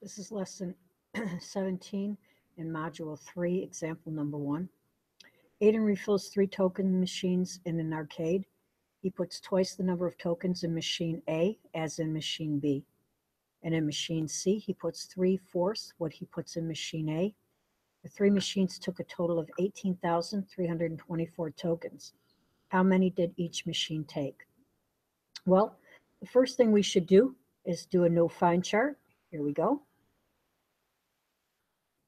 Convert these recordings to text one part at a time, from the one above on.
This is lesson 17 in module 3, example number 1. Aiden refills 3 token machines in an arcade. He puts twice the number of tokens in machine A as in machine B. And in machine C, he puts 3/4 what he puts in machine A. The 3 machines took a total of 18,324 tokens. How many did each machine take? Well, the first thing we should do is do a no find chart. Here we go.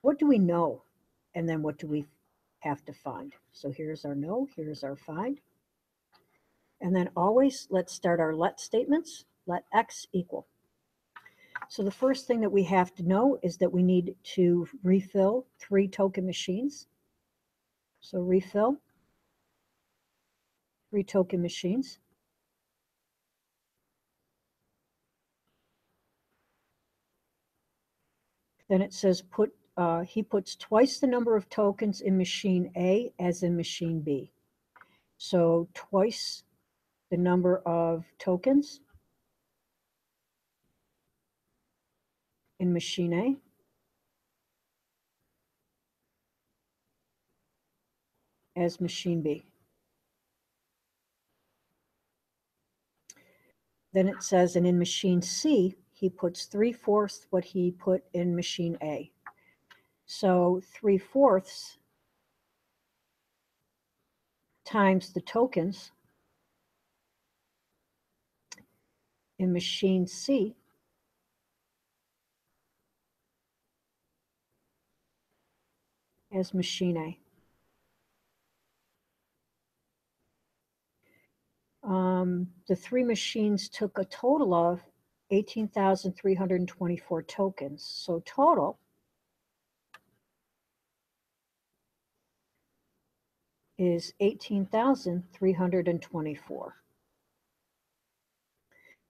What do we know? And then what do we have to find? So here's our know, here's our find. And then always let's start our let statements. Let x equal. So the first thing that we have to know is that we need to refill 3 token machines. So refill 3 token machines. Then it says he puts twice the number of tokens in machine A as in machine B. So twice the number of tokens in machine A as machine B. Then it says, and in machine C, he puts 3/4 what he put in machine A. So 3/4 times the tokens in machine C as machine A. The 3 machines took a total of 18,324 tokens. So total is 18,324.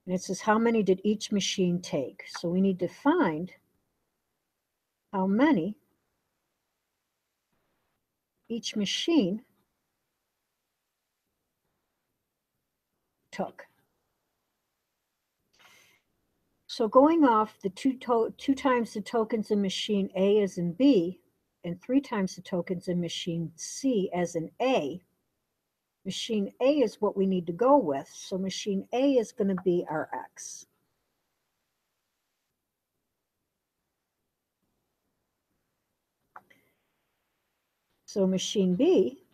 And it says, how many did each machine take? So we need to find how many each machine took. So going off the two times the tokens in machine A as in B, and 3 times the tokens in machine C as in A, machine A is what we need to go with. So machine A is going to be our X. So machine B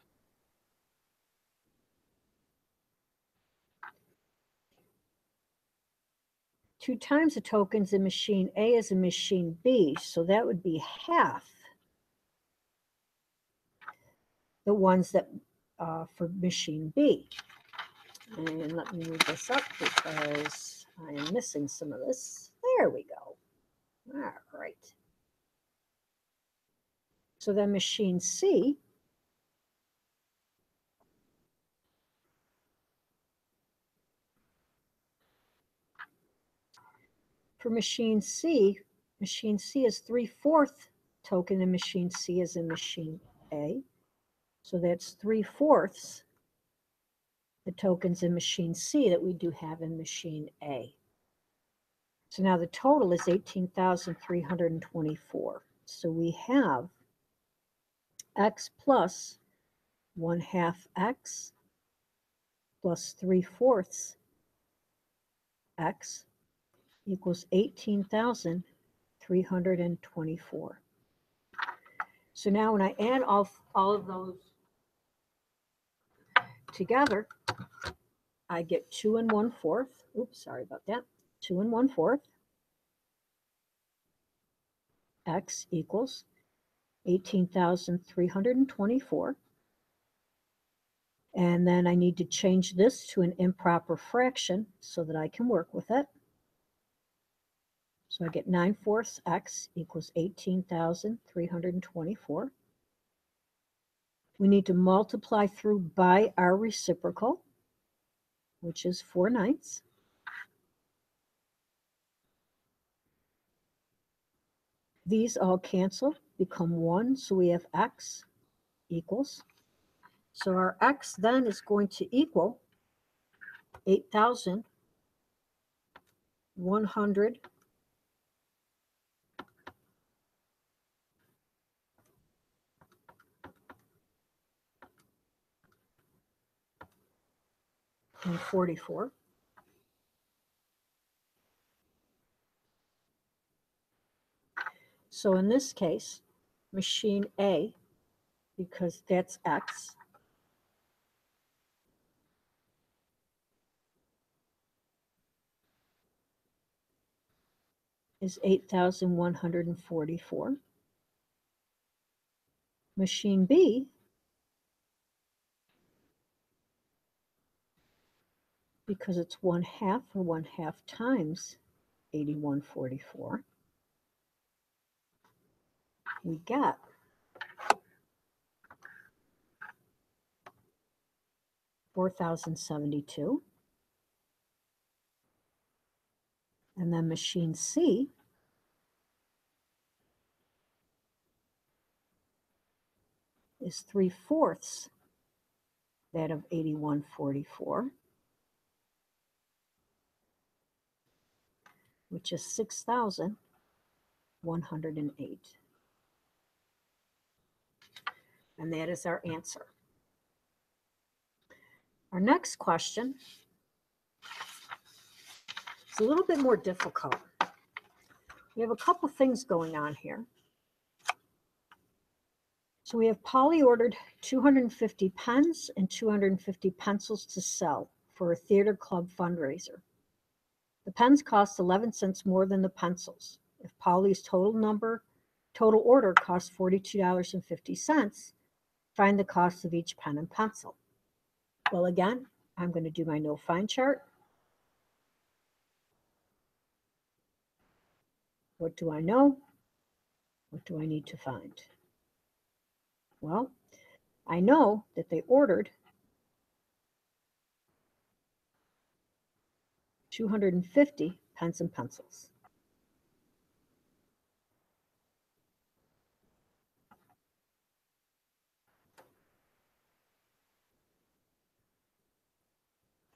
two times the tokens in machine A is in machine B. So that would be half the ones that for machine B. And let me move this up because I am missing some of this. There we go. All right. So then machine C for machine C is 3/4 token in machine C as in machine A. So that's 3/4 the tokens in machine C that we do have in machine A. So now the total is 18,324. So we have X plus 1/2 X plus 3/4 X equals 18,324. So now when I add all of those together, I get 2 1/4. Oops, sorry about that. 2 1/4 X equals 18,324. And then I need to change this to an improper fraction so that I can work with it. So I get 9/4 X equals 18,324. We need to multiply through by our reciprocal, which is 4/9. These all cancel, become 1, so we have X equals. So our X then is going to equal 8,124 and 44. So in this case, machine A, because that's X, is 8,144. Machine B, because it's 1/2 or 1/2 times 8144, we get 4,072. And then machine C, is 3/4 that of 8144, which is 6,108. And that is our answer. Our next question is a little bit more difficult. We have a couple things going on here. So we have Polly ordered 250 pens and 250 pencils to sell for a theater club fundraiser. The pens cost 11 cents more than the pencils. If Polly's total order costs $42.50, find the cost of each pen and pencil. Well, again, I'm going to do my no find chart. What do I know? What do I need to find? Well, I know that they ordered 250 pens and pencils.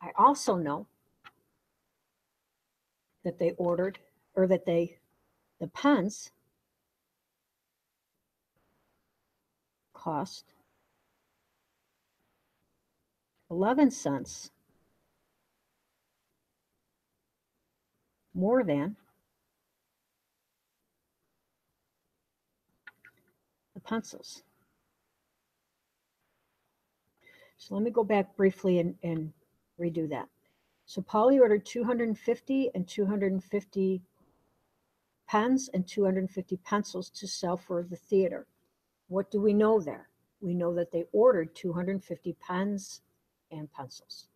I also know that they ordered, or that the pens cost 11 cents more than the pencils. So let me go back briefly and redo that. So Polly ordered 250 and 250 pens and 250 pencils to sell for the theater. What do we know there? We know that they ordered 250 pens and pencils.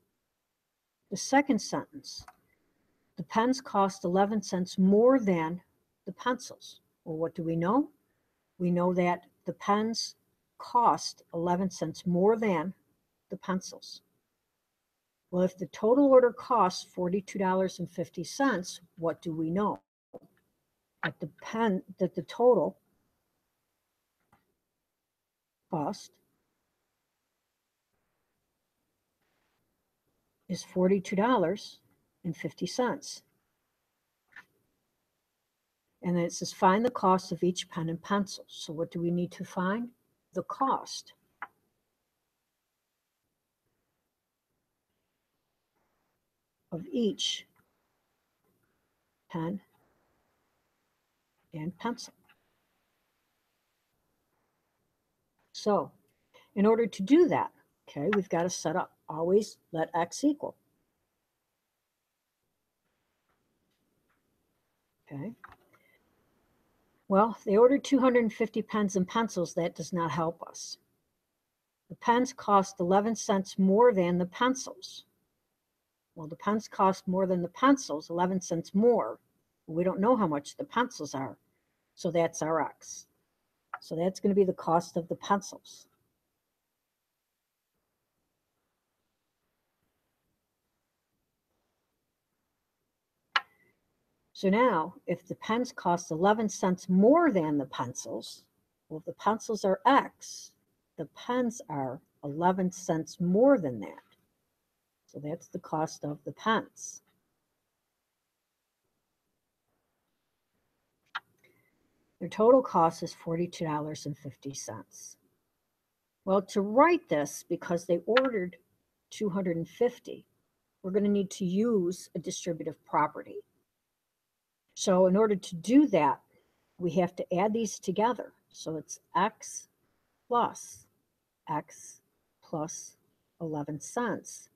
The second sentence, the pens cost 11 cents more than the pencils. Well, what do we know? We know that the pens cost 11 cents more than the pencils. Well, if the total order costs $42.50, what do we know? That the total cost is $42.50. And then it says find the cost of each pen and pencil. So what do we need to find? The cost of each pen and pencil. So in order to do that, okay, we've got to set up, always let X equal. Okay. Well, they ordered 250 pens and pencils. That does not help us. The pens cost 11 cents more than the pencils. Well, the pens cost more than the pencils, 11 cents more. We don't know how much the pencils are, so that's our X. So that's going to be the cost of the pencils. So now, if the pens cost 11 cents more than the pencils, well, if the pencils are X, the pens are 11 cents more than that. So that's the cost of the pens. Their total cost is $42.50. Well, to write this, because they ordered 250, we're going to need to use a distributive property. So in order to do that, we have to add these together. So it's x plus 11 cents,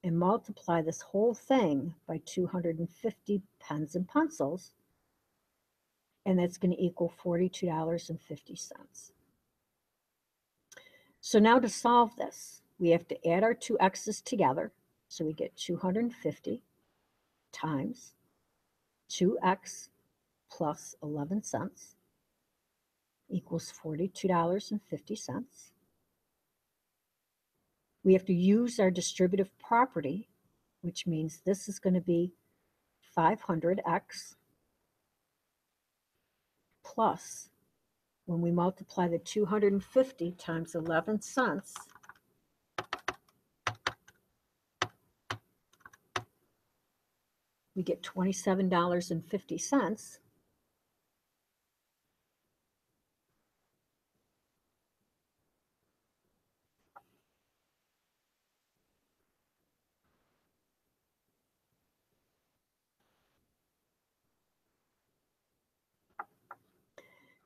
and multiply this whole thing by 250 pens and pencils, and that's going to equal $42.50. So now to solve this, we have to add our two x's together. So we get 250 times 2x plus 11 cents equals $42.50. We have to use our distributive property, which means this is going to be 500x plus, when we multiply the 250 times 11 cents, we get $27.50.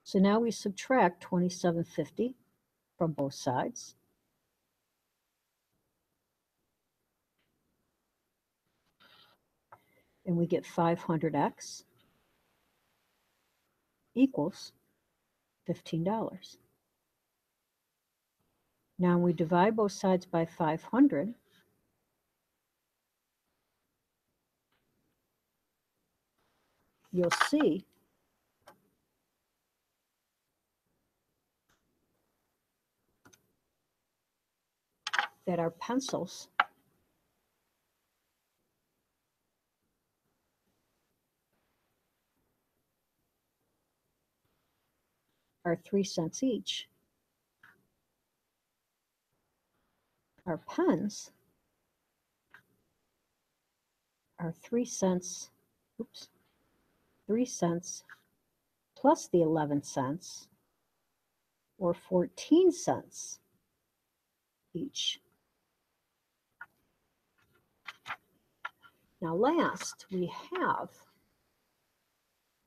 So now we subtract $27.50 from both sides. And we get 500x equals $15. Now we divide both sides by 500. You'll see that our pencils are 3 cents each. Our pens are 3 cents, 3 cents plus the 11 cents, or 14 cents each. Now last, we have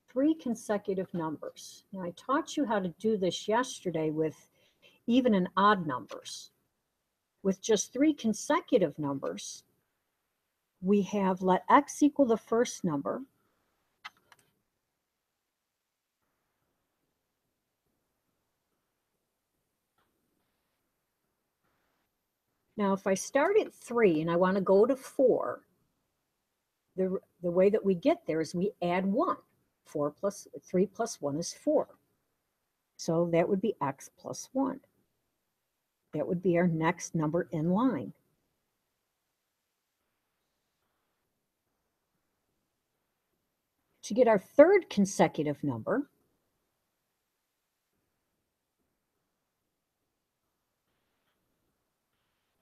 3 consecutive numbers. Now I taught you how to do this yesterday with even and odd numbers. With just 3 consecutive numbers, we have let x equal the first number, now if I start at 3 and I want to go to 4, the way that we get there is we add 1. 3 plus 1 is 4. So that would be x plus 1. That would be our next number in line. To get our third consecutive number,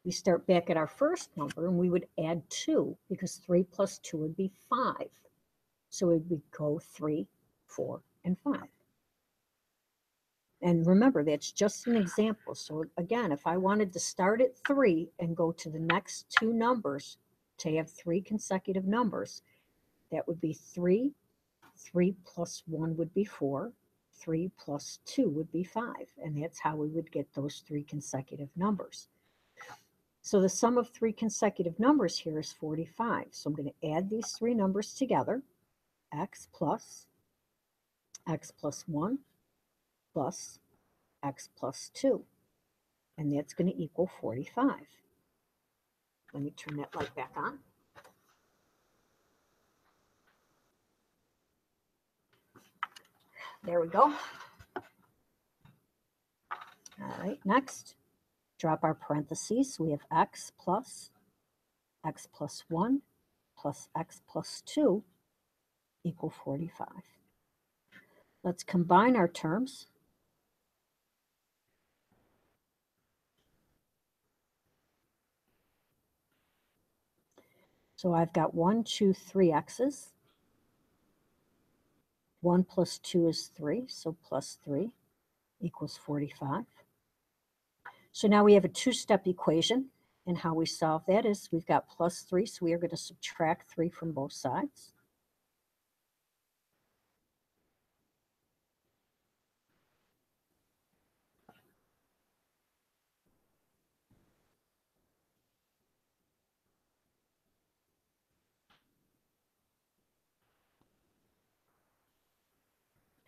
we start back at our first number and we would add 2, because 3 plus 2 would be 5. So we would go 3, 4, and 5. And remember, that's just an example. So again, if I wanted to start at 3 and go to the next 2 numbers to have 3 consecutive numbers, that would be 3. 3 plus 1 would be 4. 3 plus 2 would be 5. And that's how we would get those 3 consecutive numbers. So the sum of 3 consecutive numbers here is 45. So I'm going to add these 3 numbers together, x plus 1 plus x plus 2. And that's going to equal 45. Let me turn that light back on. There we go. All right, next, drop our parentheses. We have x plus 1 plus x plus 2 equal 45. Let's combine our terms. So I've got 1, 2, 3 x's. 1 plus 2 is 3, so plus 3 equals 45. So now we have a 2-step equation. And how we solve that is we've got plus 3, so we are going to subtract 3 from both sides.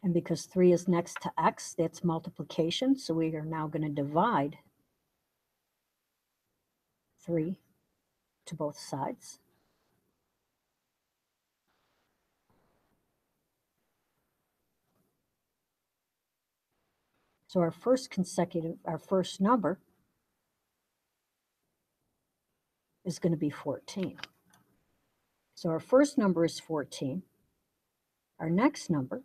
And because 3 is next to x, that's multiplication, so we are now going to divide 3 to both sides. So our first number is going to be 14. So our first number is 14. Our next number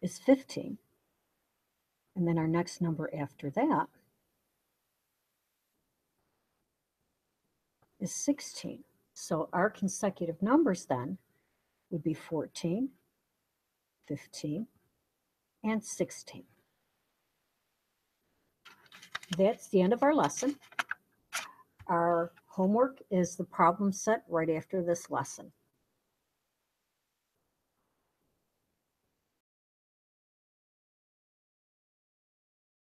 is 15. And then our next number after that is 16. So our consecutive numbers then would be 14, 15, and 16. That's the end of our lesson. Our homework is the problem set right after this lesson.